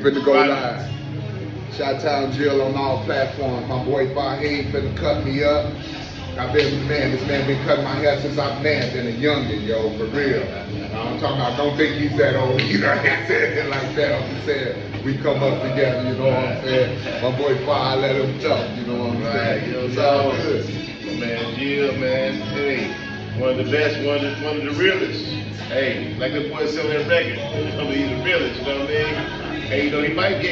finna go live. Chi-Town Jill on all platforms. My boy Fahim finna cut me up. This man been cutting my hair since I've been a youngin', yo, for real. I'm talking about, don't think he's that old either. I ain't saying it like that. I'm just saying, we come up together, you know what I'm saying? My boy Fah, let him talk, you know what I'm saying? Yo, it's all good. My man Jill, man, hey, one of the best, one of the realest. Hey, like the boy selling that record, he's the realest, you know what I mean? Hey, you know, he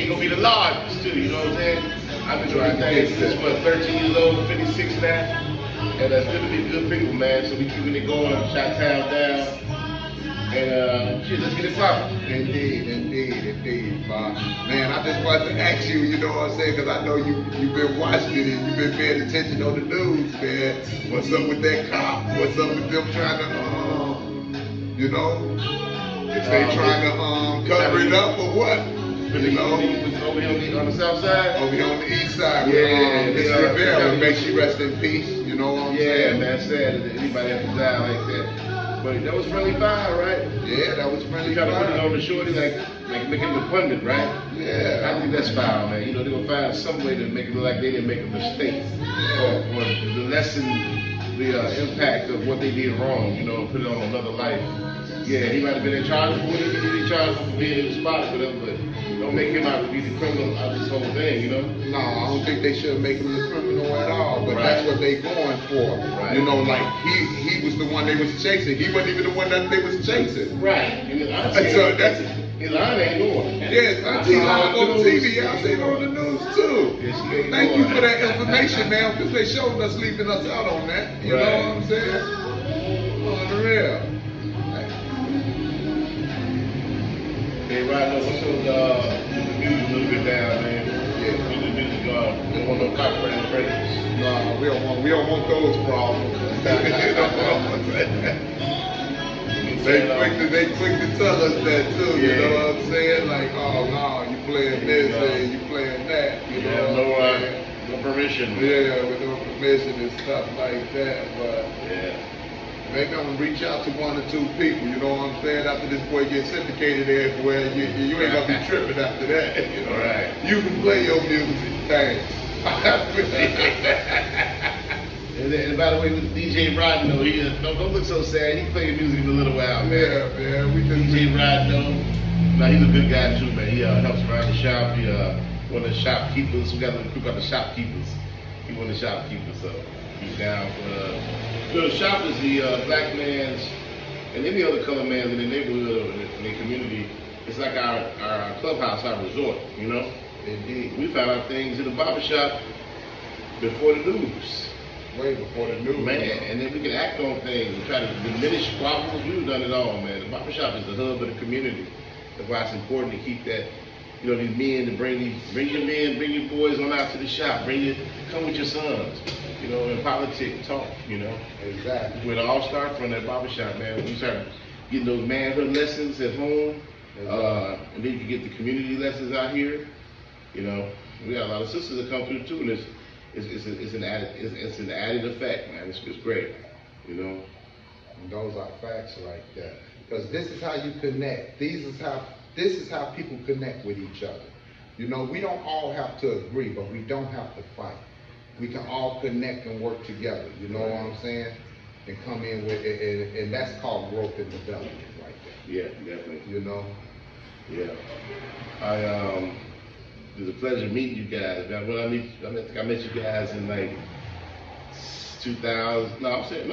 gonna be the largest too, you know what I'm saying? I've been doing things since, 13 years old, 56 now. And it's good to be good people, man. So we keeping it going, Chi-Town down. And shit, let's get it poppin'. Indeed, Bob. Man, I just wanted to ask you, you know what I'm saying, because I know you've been watching it and you've been paying attention on the news, man. What's up with that cop? What's up with them trying to, you know, if they trying to cover it up or what? You know, over here on the south side? Over here on the east side. Yeah, Miss Rivera, may she rest in peace, you know what I'm saying? Yeah, man, sad that anybody has to die like that. But that was friendly fire, right? Yeah, that was friendly fire. You try to put it on the shorty, like making the pundit, right? Yeah. I think that's foul, man. You know, they're going to find some way to make it look like they didn't make a mistake. Or to lessen the impact of what they did wrong, you know, and put it on another life. Yeah, he might have been in charge of what he could be charged for being in the spot or whatever, but don't make him out to be the criminal of this whole thing, you know? No, I don't think they should make him the criminal at all, but that's what they going for. Right. You know, like he was the one they was chasing. He wasn't even the one that they was chasing. Right. So that's his line ain't going. Yes, Auntie live on TV. I seen on the news too. Yes, thank you for that information, man, because they showed us, leaving us out on that. You know what I'm saying? On the real. Hey, right now, what's the music a little bit down, man? Yeah, keep the music going. We don't want no copyright infringements. No, we don't want those problems. They quick to tell us that too, you know what I'm saying? Like, oh no, you playing this and you playing that, you know. No permission. Yeah, with no permission and stuff like that, but yeah. Maybe I'm gonna reach out to one or two people, you know what I'm saying? After this boy gets syndicated everywhere, you ain't gonna be tripping after that, you know? Right. You can play your music, thanks. And by the way, with DJ Rodno, he don't look so sad. He played music in a little while, man. Yeah, man. We just DJ Rodno. Now he's a good guy too, man. He helps around the shop. He one of the shopkeepers. We got a little group called the shopkeepers. He one of the shopkeepers, so he's down for. The shop is the black man's and any other color man's in the neighborhood or in the community. It's like our clubhouse, our resort, you know? Indeed. We found out things in the barbershop before the news. Way before the news. Man, and then we can act on things and try to diminish problems. We've done it all, man. The barbershop is the hub of the community. That's why it's important to keep that, you know, these men to bring your men, bring your boys on out to the shop. Come with your sons. You know, in politics, talk, you know. Exactly. We'd all start from that barbershop, man. We start getting those manhood lessons at home, and then you get the community lessons out here. You know, we got a lot of sisters that come through too, and it's an added effect, man. It's great, you know. And those are facts like that, because this is how you connect. This is how people connect with each other. You know, we don't all have to agree, but we don't have to fight. We can all connect and work together, you know what I'm saying? And come in with it, and that's called growth and development right there. Yeah, definitely. You know? Yeah. It was a pleasure meeting you guys. I think I met you guys in like 2000, 93.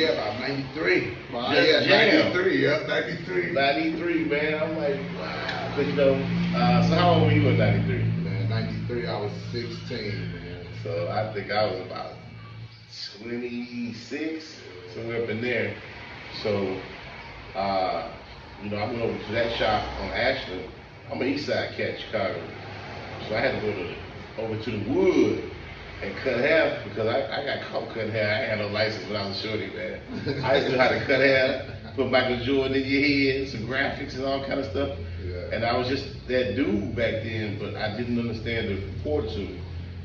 Yeah, about 93. Wow, Just yeah, 93, yeah, 93. 93, man. I'm like, wow. But you know, so how old were you in 93? 93, I was 16, man. So I think I was about 26, somewhere up in there. So, you know, I went over to that shop on Ashland. I'm an East Side cat, Chicago. So I had to go over to the wood and cut hair because I got caught cutting hair. I ain't had no license when I was shorty, man. I just knew how to cut hair, put Michael Jordan in your head, some graphics and all kind of stuff. Yeah. And I was just that dude back then, but I didn't understand the importance of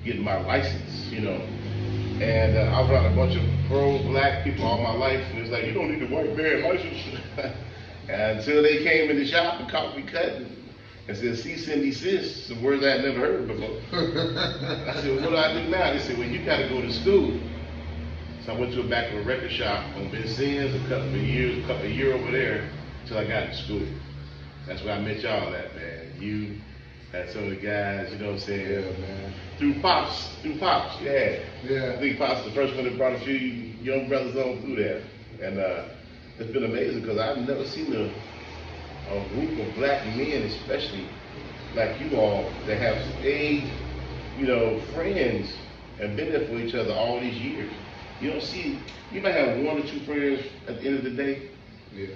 getting my license, you know. And I was around a bunch of grown black people all my life, and it was like, you don't need a white man license. And until they came in the shop and caught me cutting, and said, cease and desist, some words I had never heard before. I said, well, what do I do now? They said, well, you got to go to school. So I went to the back of a record shop on Vincennes a couple of year over there, until I got to school. That's where I met y'all at, man. You had some of the guys, you know what I'm saying? Yeah, man. Through Pops, yeah. Yeah. I think Pops was the first one that brought a few young brothers on through there. And it's been amazing because I've never seen a group of black men, especially like you all, that have stayed, you know, friends and been there for each other all these years. You don't see, you might have 1 or 2 friends at the end of the day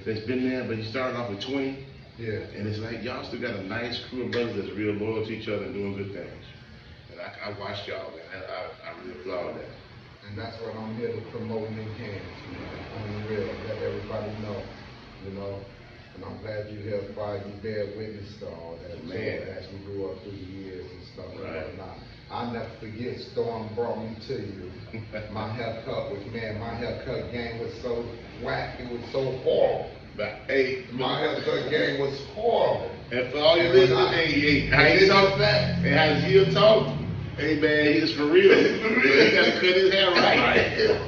that's been there, but you started off with 20. Yeah. And it's like y'all still got a nice crew of brothers that's real loyal to each other and doing good things. And I watched y'all, man. I really applaud that. And that's what I'm here to promote in Kansas, man. On the real, let everybody know, you know. And I'm glad you helped you bear witness to all that, man. As we grew up through the years and stuff and whatnot. I'll never forget, Storm brought me to you. My haircut my haircut game was so whack, it was so horrible. But hey, my haircut game was horrible. And for all you listening, hey, how you talk that? And how Jill talk? Hey man, he's for real. He gotta cut his hair right.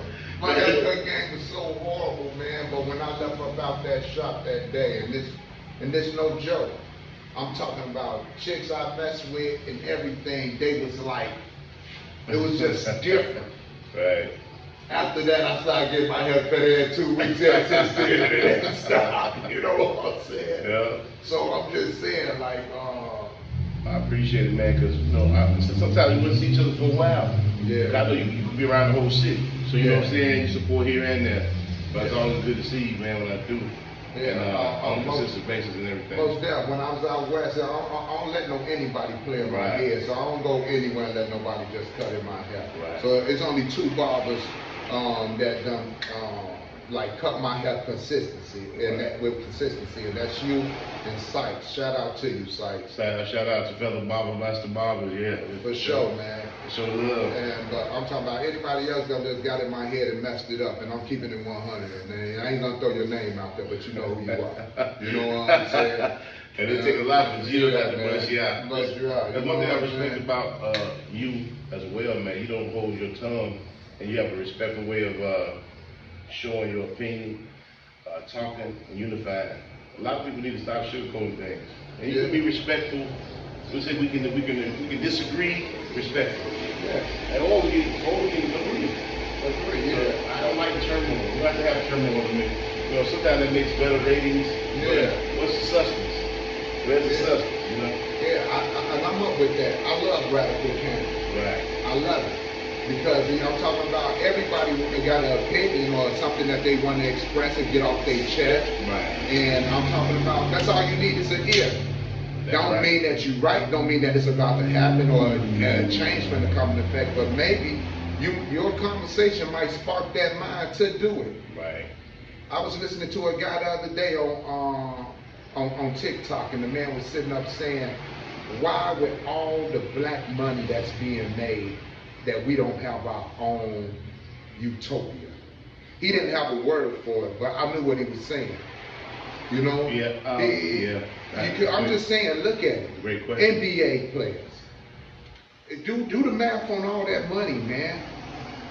My haircut game was so horrible, man. But when I left about that shop that day, and this no joke, I'm talking about chicks I messed with and everything. They was like, it was just different. Right. After that, I started getting my hair cut in 2 weeks after since then, and it didn't stop. You know what I'm saying? Yeah. So I'm just saying, like, I appreciate it, man, because, you know, sometimes we wouldn't see each other for a while. Yeah. I know you could be around the whole city. So, you know what I'm saying? You support here and there. But it's always good to see you, man, when I do. Yeah, and on a consistent basis and everything. Most definitely. When I was out west, I don't let anybody play in my head. So I don't go anywhere and let nobody just cut in my hair. Right. So it's only 2 barbers that done like cut my hair with consistency, and that's you and Sykes. Shout out to you, Sykes. Shout out to fellow barber, master barbers, yeah. For sure, man. Show love. And I'm talking about anybody else that just got in my head and messed it up, and I'm keeping it 100. And I ain't gonna throw your name out there, but you know who you are. You know what I'm saying? And it take a lot for Jill to brush you out. Brush you out. That's one thing I respect about you as well, man. You don't hold your tongue, and you have a respectful way of showing your opinion, talking, and unifying. A lot of people need to stop sugarcoating things, and you can be respectful. We say we can disagree respectfully, and we can agree. I don't like turmoil. You have to have turmoil to me. You know, sometimes that makes better ratings. Yeah. What's the substance? Where's the substance? You know. Yeah, and I'm up with that. I love radical candidates. Right. I love it. Because, you know, I'm talking about everybody got an opinion or something that they want to express and get off their chest. Right. And I'm talking about, that's all you need is an ear. Don't mean that you're right, don't mean that it's about to happen or a change going to come into effect, but maybe your conversation might spark that mind to do it. Right. I was listening to a guy the other day on TikTok, and the man was sitting up saying, why with all the black money that's being made, that we don't have our own utopia? He didn't have a word for it, but I knew what he was saying. You know? Yeah. I'm just saying, look at it. Great question. NBA players. Do the math on all that money, man.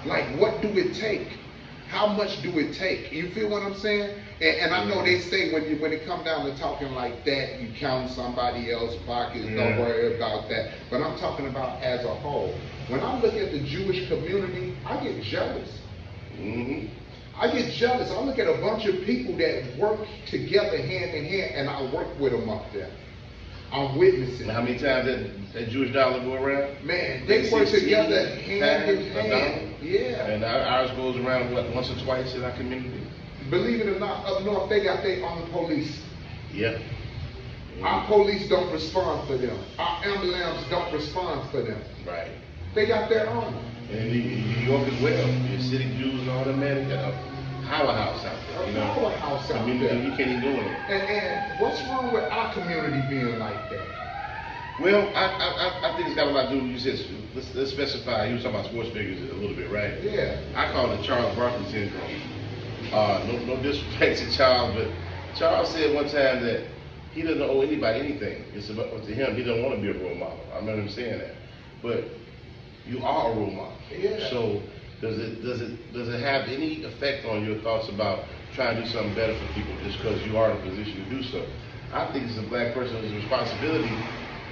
Like, what do it take? How much do it take? You feel what I'm saying? And I know they say when it comes down to talking like that, you count somebody else's pockets, don't worry about that. But I'm talking about as a whole. When I look at the Jewish community, I get jealous. Mm-hmm. I get jealous. I look at a bunch of people that work together hand in hand, and I work with them up there. I'm witnessing. How many times that Jewish dollar go around? Man, they work together hand in hand. Yeah. And ours goes around, what, once or twice in our community? Believe it or not, up north, they got their own police. Yeah. Our police don't respond for them. Our ambulance don't respond for them. Right. They got their own. And in New York as well, your city Jews and all that, man, they got a powerhouse out there. You know? Powerhouse out there. You can't even go in it. And what's wrong with our community being like that? Well, I think it's got a lot to do with, you said, let's specify, you were talking about sports figures a little bit, right? Yeah. I call it Charles Barkley syndrome. No disrespect to Charles, but Charles said one time that he doesn't owe anybody anything. It's about to him. He doesn't want to be a role model. I remember him saying that. But you are a role model. Yeah. So does it have any effect on your thoughts about trying to do something better for people just because you are in a position to do so? I think it's a black person's responsibility,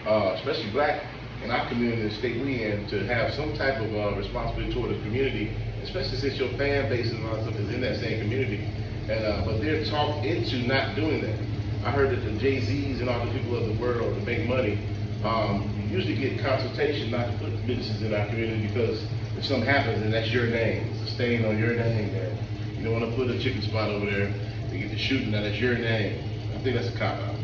especially black in our community, the state we in, to have some type of responsibility toward the community, especially since your fan base and all that stuff is in that same community. And but they're talked into not doing that. I heard that the Jay-Z's and all the people of the world to make money usually get consultation not to put businesses in our community because if something happens and that's your name, it's a stain on your name there. You don't want to put a chicken spot over there. They get to shooting, now that's your name. I think that's a cop-out.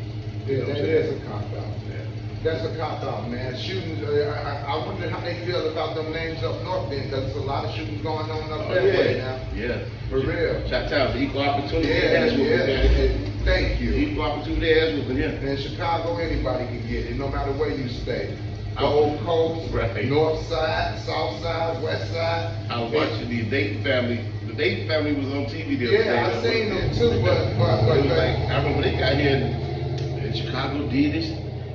Yeah, that is a cop-out. Yeah. That's a cop-out, man. Shootings, I wonder how they feel about them names up north then, because there's a lot of shootings going on up that way now. Yeah. For real. Shout-out to equal opportunity. Yeah. Thank you. Equal opportunity ass whooping, yeah. In Chicago, anybody can get it, no matter where you stay. Gold Coast, right. North Side, South Side, West Side. I was watching the Dayton family. The Dayton family was on TV the other day. Yeah, I seen them too, but I remember they got here in Chicago did this.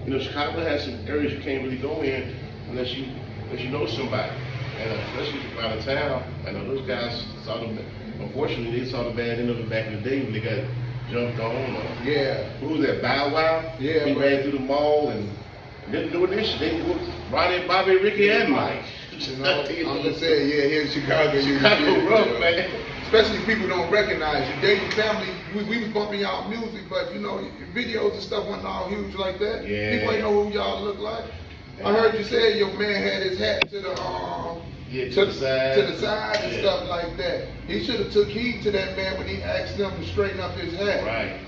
You know, Chicago has some areas you can't really go in unless you know somebody, and especially out of town. I know those guys saw them. Unfortunately, they saw the bad end of it back in the day when they got jumped on. Yeah. Who was that? Bow Wow. Yeah. He ran through the mall and didn't do this. They were Ronnie, Bobby, Ricky, and Mike. You know, I'm just saying, yeah, here in Chicago, Chicago rough, man. Especially if people don't recognize you. Dayton family, we was bumping y'all music, but you know, your videos and stuff wasn't all huge like that. Yeah. People ain't know who y'all look like. I heard you say your man had his hat to the to the side and stuff like that. He should have took heed to that man when he asked them to straighten up his hat. Right.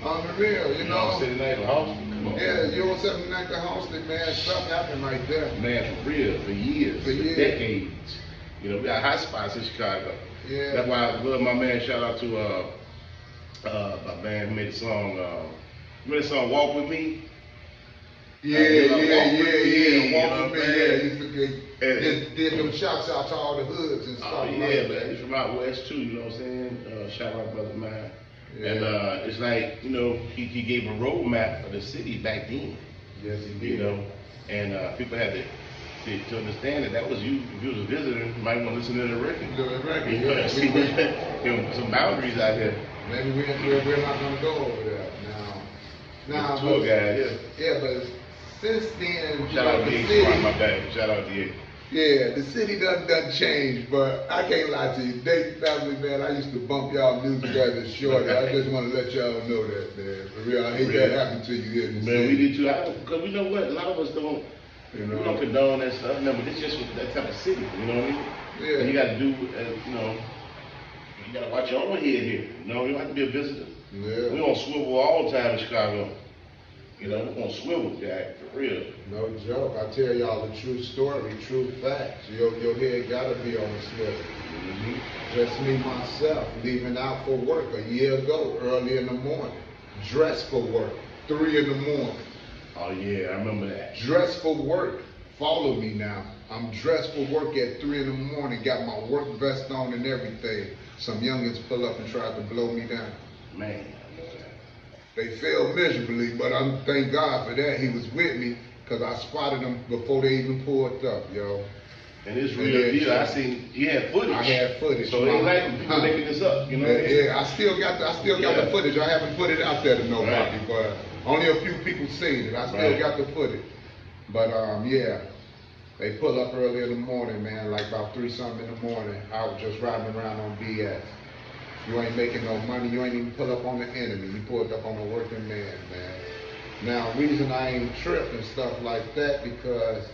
On the real, you know. Sitting at the house. Come on. Yeah, you on 79 the house, man. Stuff happened right there. Man, for real, for years, for decades. You know, we got hot spots in Chicago. Yeah. That's why I love my man. Shout out to my man who made the song. Remember the song "Walk with Me"? Yeah. Walk with me. Yeah, used to did them shouts out to all the hoods and stuff. Oh yeah, man. He's from out west too. You know what I'm saying? Shout out brother mine. Yeah. And it's like, you know, he gave a roadmap for the city back then. Yes, he did. You know, and people had to understand that was you. If you was a visitor, you might want to listen to the record. You know, see some boundaries out here. Maybe we're not gonna go over there now. Tour guide, yeah, but since then, shout out to Eades, my bad. Shout out to Eades. Yeah, the city doesn't change, but I can't lie to you. Dayton family, man, I used to bump y'all music as a shorty. I just want to let y'all know that, man. For real, I hate that happened to you here in the city. Man, we did too. Because we know what, a lot of us don't, we don't condone that stuff. No, but it's just that type of city, you know what I mean? Yeah. And you got to do, you know, you got to watch your own head here. You know, you don't have to be a visitor. Yeah. We don't swivel all the time in Chicago. You know, we're gonna swivel, Jack, for real. No joke. I tell y'all the true story, true facts. Your head gotta be on the swivel. Just me, myself, leaving out for work a year ago, early in the morning. Dressed for work, 3 in the morning. Oh yeah, I remember that. Dressed for work. Follow me now. I'm dressed for work at 3 in the morning, got my work vest on and everything. Some youngins pull up and tried to blow me down. Man. They failed miserably, but I thank God for that. He was with me because I spotted them before they even pulled up, yo. And it's real deal. I seen you had footage. I had footage. So it ain't like people making this up, you know. Yeah, I still got the footage. I haven't put it out there to nobody, but only a few people seen it. I still got the footage. But yeah, they pull up early in the morning, man, like about 3-something in the morning. I was just riding around on BS. You ain't making no money, you ain't even pull up on the enemy, you pulled up on a working man, man. Now, reason I ain't tripping stuff like that, because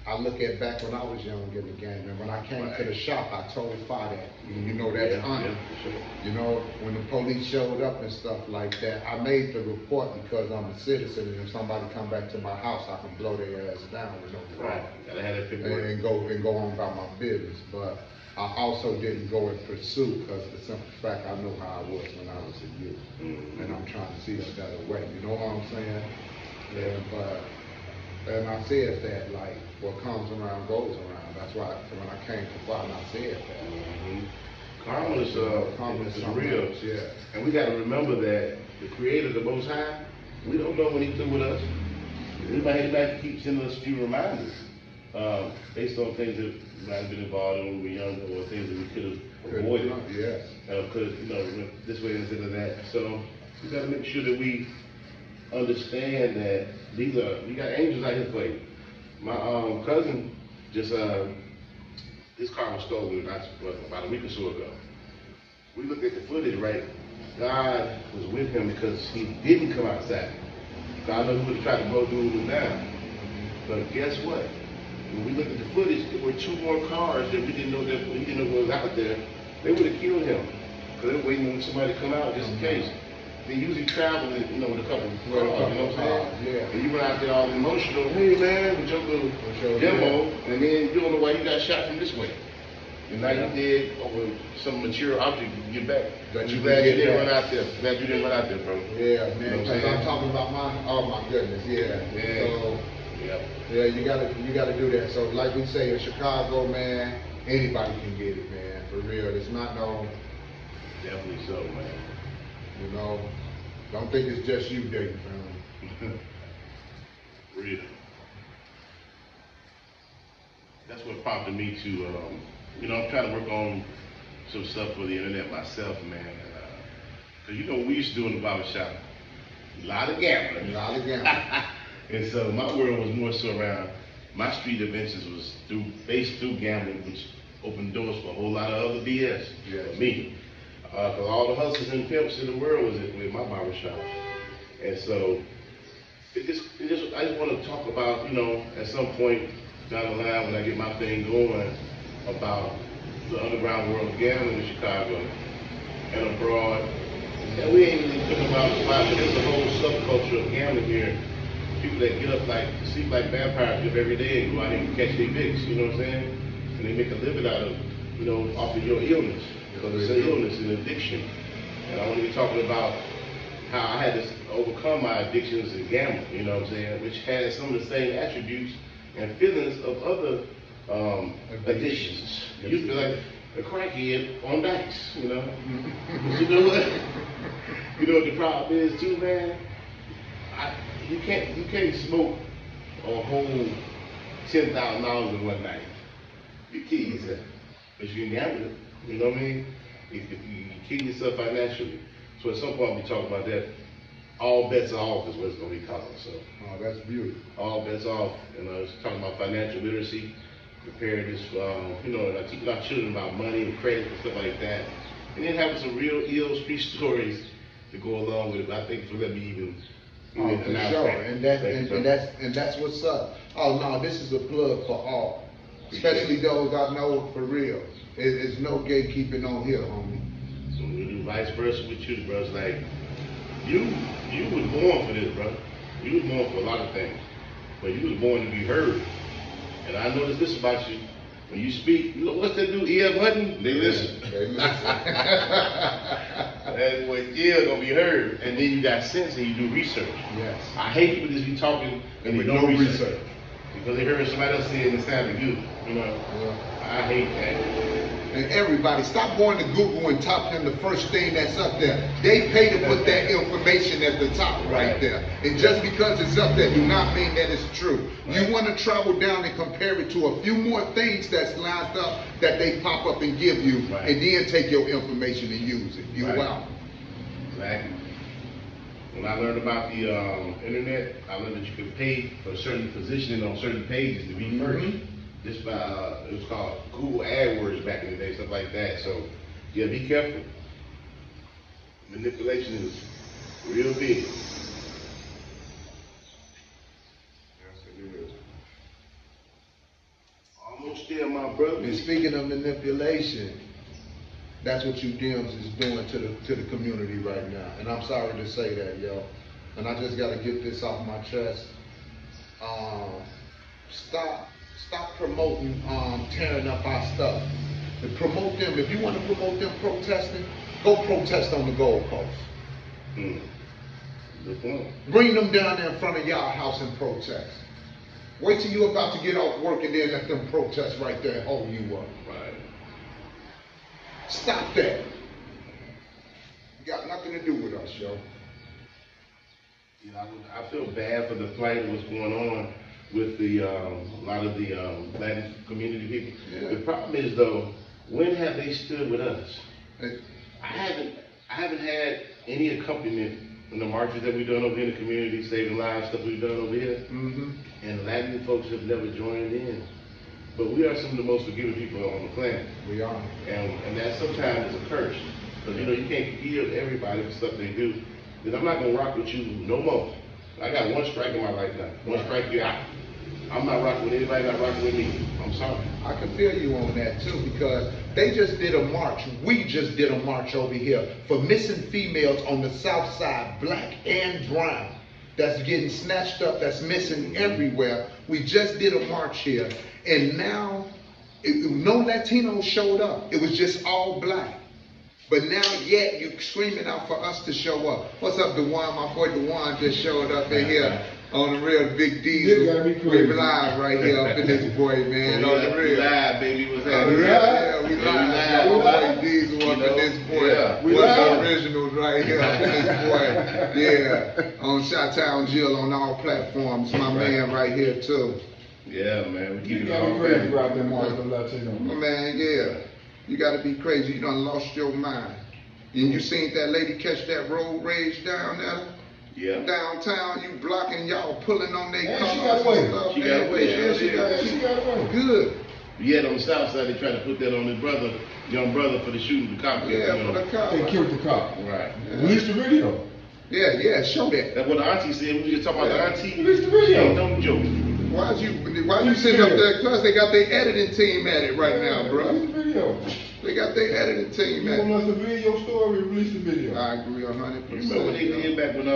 I look at back when I was young in the game, and when I came to the shop, I told Fa that, you know, that's honor. You know, when the police showed up and stuff like that, I made the report because I'm a citizen, and if somebody come back to my house, I can blow their ass down with no problem. Gotta have that paperwork. And go on about my business, but I also didn't go in pursuit because the simple fact I know how I was when I was a youth, and I'm trying to see a better way. You know what I'm saying? And I said that, like, what comes around goes around. That's why when I came to Father, I said that. Karma is real. Yeah. And we got to remember that the Creator, the Most High, We don't know when he's through with us. Everybody keeps sending us a few reminders based on things that might have been involved in when we were younger, or things that we could have avoided. Yes. Could have, went this way instead of that. So we got to make sure that we understand that we got angels out here for you. My cousin just his car was stolen about a week or so ago. We looked at the footage, right? God was with him because he didn't come outside. God knows he would have tried to blow dude down. But guess what? When we looked at the footage, there were 2 more cars that he didn't know was out there. They would have killed him. Because they were waiting on somebody to come out just in case. They usually travel, with a couple of cars, you know what I'm saying? Yeah. And you went out there all emotional, hey man, with your little demo, and then you don't know why you got shot from this way. And now you did over some material object you get back. But you glad you didn't run out there. Glad you didn't run out there, bro. Yeah, man. Because I'm talking about oh my goodness, yeah. So, yeah, you gotta do that. So like we say in Chicago, man, anybody can get it, man. For real. It's not no. Definitely so, man. Don't think it's just you, Dayton family. Real. That's what prompted me to, I'm trying to work on some stuff for the internet myself, man. Because we used to do in the barbershop, a lot of gambling. And so my world was more so around, my street adventures was based through gambling, which opened doors for a whole lot of other BS for me. Because all the hustlers and pimps in the world was with my barbershop. And so, I just want to talk about, at some point down the line when I get my thing going, about the underground world of gambling in Chicago and abroad. And we ain't really talking about but there's a whole subculture of gambling here. People that get up sleep like vampires every day and go out and catch their vicks, you know what I'm saying? And they make a living out of, off of your illness. Because it's an illness, an addiction. And I want to be talking about how I had to overcome my addictions and gambling, you know what I'm saying? Which has some of the same attributes and feelings of other addictions. You feel like a crackhead on dice, you know? You know what? You know what the problem is too, man? You can't smoke a whole $10,000 in one night. You kill yourself. But you can gamble it. You know what I mean? If you kill yourself financially. So at some point we talk about that. All bets are off is what it's going to be called. So. Oh, that's beautiful. All bets off. And I was talking about financial literacy, preparing this, and teaching our children about money and credit and stuff like that. And then having some real ill street stories to go along with it. I think for let me even. For sure. And that's what's up. Oh no, this is a plug for all. Especially those I know for real. There's no gatekeeping on here, homie. So we do vice versa with you, bro. It's like, you was born for this, bro. You was born for a lot of things. But you was born to be heard. And I noticed this about you. When you speak, what's that dude, E.F. Hutton? They listen. They listen. That's what gonna be heard. And then you got sense and you do research. Yes. I hate people just be talking and they don't research. Because they heard somebody else say it and it sounded good. I hate that. And everybody, stop going to Google and type in the first thing that's up there. They pay to put that information at the top right there. And just because it's up there do not mean that it's true. Right. You want to travel down and compare it to a few more things that's lined up that they pop up and give you, and then take your information and use it. You wow. Exactly. When I learned about the internet, I learned that you could pay for a certain positioning on certain pages to be first. Just by, it was called Google AdWords back in the day, stuff like that. So, yeah, be careful. Manipulation is real big. Yes, it is. Almost there, my brother. And speaking of manipulation, that's what you Dems is doing to the community right now. And I'm sorry to say that, yo. And I just got to get this off my chest. Stop promoting tearing up our stuff. And promote them. If you want to promote them protesting, go protest on the Gold Coast. Good point. Bring them down there in front of y'all house and protest. Wait till you're about to get off work and then let them protest right there and hold you up. Right. Stop that. You got nothing to do with us, yo. You know, I feel bad for the plight of what's going on with the a lot of the Latin community people. Yeah. The problem is though, when have they stood with us? Hey, I haven't had any accompaniment in the marches that we've done over here in the community, saving lives, stuff we've done over here. mm-hmm. And Latin folks have never joined in. But we are some of the most forgiving people on the planet. We are. And that sometimes is a curse. Because you know, you can't forgive everybody for stuff they do. Then I'm not gonna rock with you no more. I got one strike in my life now. One strike, you out. I'm not rocking with anybody not rocking with me. I'm sorry. I can feel you on that too, because they just did a march. We just did a march over here for missing females on the south side, black and brown. That's getting snatched up, that's missing everywhere. We just did a march here, and now no Latinos showed up. It was just all black. But now yet you screaming out for us to show up. What's up, Dewan? My boy Dewan just showed up in here on the real Big D's. We live right here up in this boy, man. On the real. Live, baby. What's We happening? live. My boy Diesel up in this boy. Yeah. We the originals right here up in this boy. Yeah. On Chi-Town Jill on all platforms. My man right here too. Yeah, man. We keep it gotta all be crazy family. about them all the Latino. My man, yeah. You gotta be crazy. You done lost your mind. And you seen that lady catch that road rage down there? Yeah. Downtown, you blocking, y'all pulling on their And cars she got away. and stuff. She got away. Yeah, she got away. Good. Yet on the south side, they try to put that on his brother, young brother, for the shooting the cop. Yeah, for the cop. They killed the cop. Right. Release the video. Yeah, show that. That's what the auntie said. We just talking about the auntie. Release the video. Ain't no joke. Why you sitting up there? Cause they got their editing team at it right now, bro. Release the video. They got their editing team You at want it. us to video story? Release the video. I agree 100%. You remember what they did back when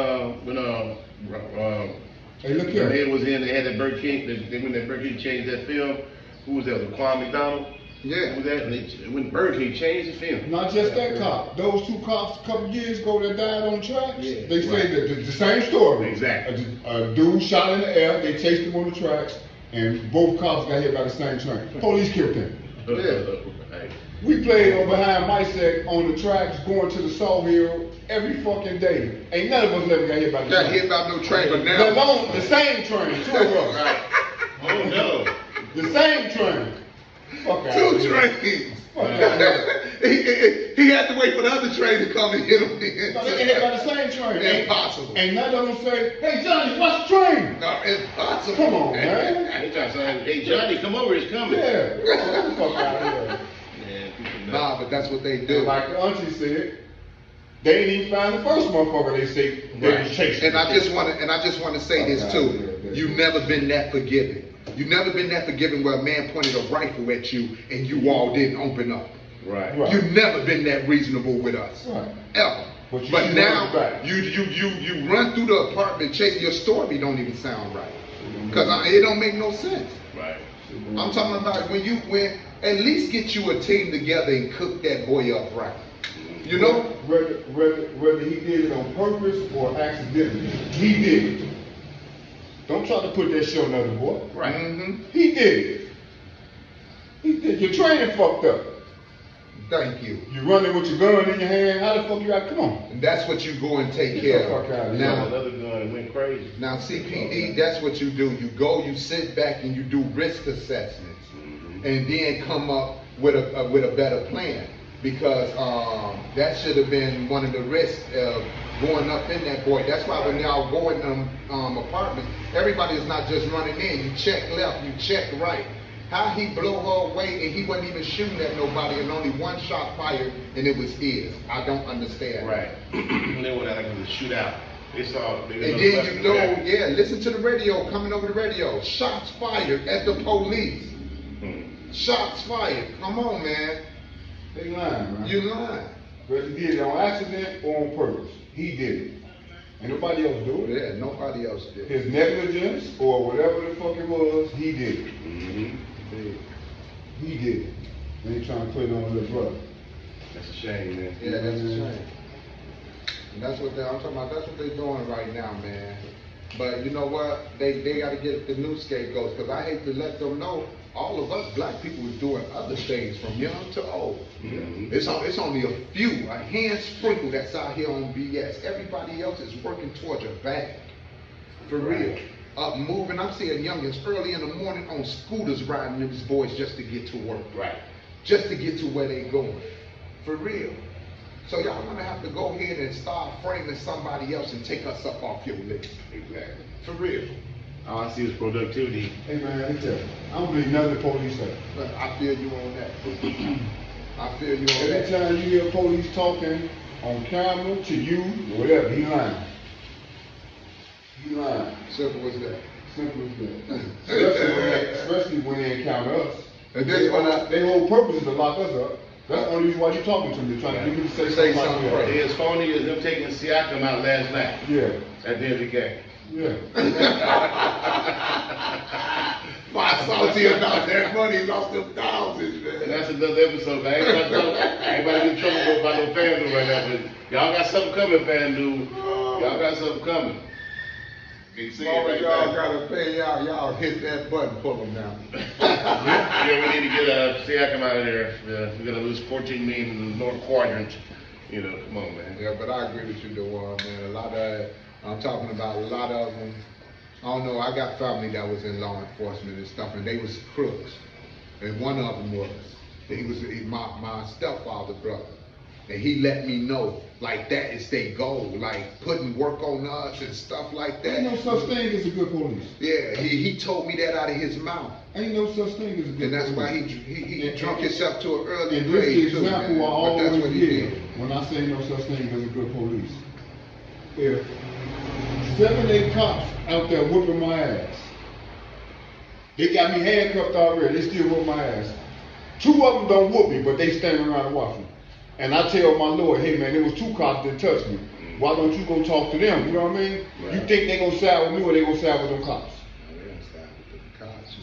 Hey, look the here. man was in, they had that Burger King, when that Burger King changed that film, who was that? Was it Quan McDonald? Yeah. Who was that? And when Burger King changed the film. Not just that cop. Those two cops a couple years ago that died on the tracks. Yeah. They say that the same story. Exactly. A dude shot in the air. They chased him on the tracks, and both cops got hit by the same train. Police killed him. Hey. We played on behind Mysec on the tracks going to the Salt Hill every fucking day. Ain't none of us never got hit by the Got train. hit by no train, but now. Let alone the same train, two of us. Right. Oh no. The same train. Fuck out Two of here. trains. Fuck out of here. He had to wait for the other train to come and hit him. No, they get hit by the same train. Impossible. And none of them say, hey Johnny, watch the train. No, impossible. Come on, man. They try to say, hey Johnny, come over, it's coming. Yeah. Get the fuck out of here. Man, people know. Nah, but that's what they And do. like the auntie said, they didn't even find the first motherfucker they say they was chasing. And I just want to say this too. You've never been that forgiving. You've never been that forgiving where a man pointed a rifle at you and you all didn't open up. Right. Right. You've never been that reasonable with us. Right. Ever. But you But should now run it back. you run through the apartment chasing your story don't even sound right. Because it don't make no sense. Right. I'm talking about when at least get you a team together and cook that boy up right. You know? Whether he did it on purpose or accidentally, he did it. Don't try to put that shit on another boy. Right. Mm-hmm. He did it. He did. Your training fucked up. Thank you. You running with your gun in your hand. How the fuck you out? Come on. And that's what you go and take Get care the fuck out of. of here. Now, Another gun and went crazy. Now, CPD, that's what you do. You go, you sit back, and you do risk assessments, and then come up with a better plan. Because that should have been one of the risks of going up in that boy. That's why when y'all go in them apartments, everybody is not just running in. You check left, you check right. How he blow her away and he wasn't even shooting at nobody, and only one shot fired, and it was his. I don't understand. Right. And then when that was a shootout, they saw. And then you know, yeah, listen to the radio, coming over the radio. Shots fired at the police. Shots fired. Come on, man. They lying, man. You lying. Whether he did it on accident or on purpose, he did it. And nobody else do it. Yeah, nobody else did. His negligence or whatever the fuck it was, he did it. He did it. They ain't trying to put it on his brother. That's a shame, man. Yeah, that's a shame. And that's what I'm talking about. That's what they're doing right now, man. But you know what? They got to get the new scapegoats, because I hate to let them know all of us black people is doing other things from young to old. It's only a few, a hand sprinkle that's out here on BS. Everybody else is working towards a bag. For real. Up moving, I'm seeing youngins early in the morning on scooters riding these boys just to get to work. Right. Just to get to where they going. For real. So y'all gonna have to go ahead and start framing somebody else and take us up off your list. Exactly. For real. All I see is productivity. Hey man, let me tell you, I don't believe nothing the police say. But I feel you on that. I feel you on Every that. time you hear police talking on camera to you, or whatever, he lying. He lying. Simple as that. Simple as that. Especially when they encounter us. And that's when their whole purpose is to lock us up. That's the only reason why you're talking to me, trying to get me to say something like that. It's phony as them taking Siakam out last night. Yeah. At the end of the game. Yeah. My salty about that money, lost them thousands, man. And that's another episode. I ain't about to get in trouble about no FanDuel right now, but y'all got something coming, FanDuel. Y'all got something coming. Y'all gotta pay y'all hit that button, pull them down. Yeah, we need to get Siakam out of there. We're gonna lose 14 million in the North Quadrant. You know, come on, man. Yeah, but I agree with you, DeJuan, man. A lot of, I'm talking about a lot of them. I don't know, I got family that was in law enforcement and stuff, and they was crooks. And one of them was, my stepfather brother. And he let me know, like, that is their goal, like putting work on us and stuff like that. Ain't no such thing as a good police. Yeah, he told me that out of his mouth. Ain't no such thing as a good police. And that's why he drunk himself to an early and grave this is too, the example man. I But that's always what he give did. when I say no such thing as a good police. If 7, 8 cops out there whooping my ass, they got me handcuffed already, they still whoop my ass. 2 of them don't whoop me, but they standing around and watch me. And I tell my lord, hey man, there was 2 cops that touched me. Why don't you go talk to them? You know what I mean? Right. You think they gonna side with me or they gonna side with them cops?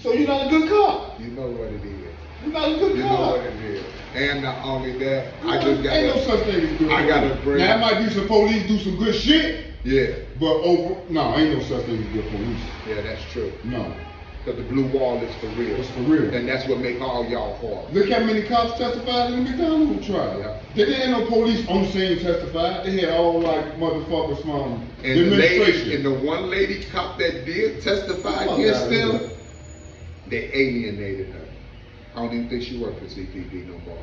So you're not a good cop. You know what it is. You're not a good You cop. know what it is. And not only that, I just got ain't no such thing as good. I gotta bring. Now, it might be some police do some good shit, Yeah, but ain't no such thing as good police. yeah, that's true. No, Cause the blue wall is for real. it's for real. And that's what make all y'all hard. Look how many cops testified in the McDonald's trial. Yeah. They didn't have no police on the scene testify. They had all like motherfuckers from And the the lady, administration. and the one lady cop that did testify Fuck against outta here. them, they alienated her. I don't even think she worked for CPD no more.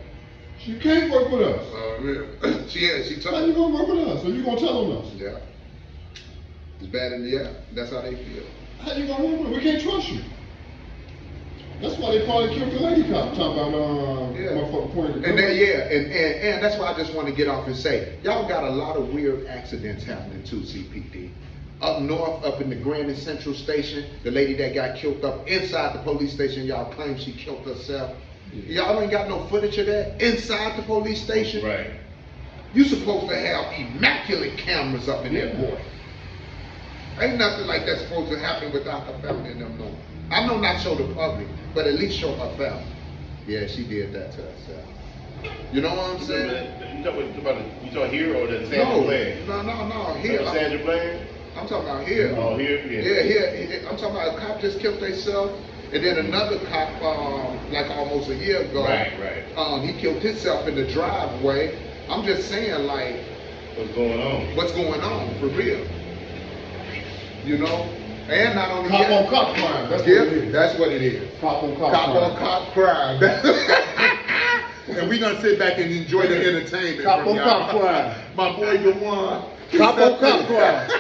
She can't work with us. She How you told gonna work with us? Or you gonna tell on us? Yeah. It's bad in the air. That's how they feel. How you gonna work with us? We can't trust you. That's why they probably killed the lady cop. Talking about motherfucker pointing the And gun. then, and that's why I just want to get off and say, y'all got a lot of weird accidents happening too, CPD. Up north, up in the Grand and Central Station, the lady that got killed up inside the police station, y'all claim she killed herself. Y'all ain't got no footage of that inside the police station. Right. You supposed to have immaculate cameras up in there, boy. Ain't nothing like that supposed to happen without her family and them knowing. I know not show the public, but at least show her family. Yeah, she did that to herself. You know what I'm saying? You talking here or the Sandra Bland? No, here. Sandra Bland? I'm talking about here. Oh, here? Yeah, here. I'm talking about a cop just killed himself, and then another cop, like almost a year ago, Right. He killed himself in the driveway. I'm just saying, like, What's going on? what's going on for real? You know? And not only Cop that, on cop crime. That's yeah, what it is. that's what it is. Cop on cop Cop crime. on cop crime. And we gonna sit back and enjoy the entertainment. Cop from on y'all. cop crime. My boy DeJuan. Cop on cop crime.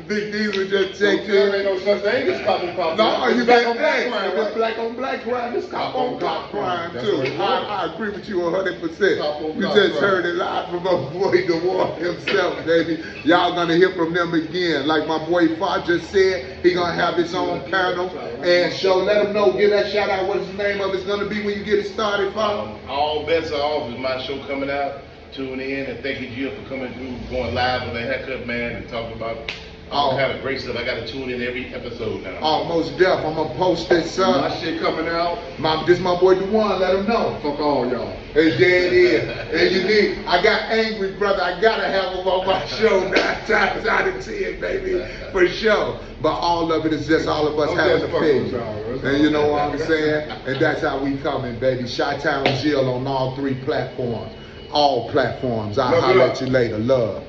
Big D's would just There check ain't in. no such thing as cop on cop crime. No, you black got on black that. crime. It's Right? black on black crime. It's cop on cop crime That's too. what it was. I agree with you 100%. Cop on You cop just crime. heard it live from my boy DeJuan himself, baby. Y'all gonna hear from them again. Like my boy Fa just said, he gonna have his own panel and show. Let him know. Give that shout out. What his name of it's gonna be when you get it started, Fa. All bets are off is my show coming out. Tune in and thank you, Jill, for coming through, going live on the haircut, man, and talking about all kind of great stuff. I got to tune in every episode now. Almost deaf. I'm gonna post this My up. shit coming out. This my boy DeJuan. Let him know. Fuck all y'all. And there it is. And you need, I got angry, brother. I gotta have him on my show 9 times out of 10, baby. For sure. But all of it is just all of us I'm having just a fucking with opinion. y'all. That's And all. you know what I'm saying? And that's how we coming, baby. Chi-Town Jill on all 3 platforms. All platforms. I'll Love it holler up. at you later. Love.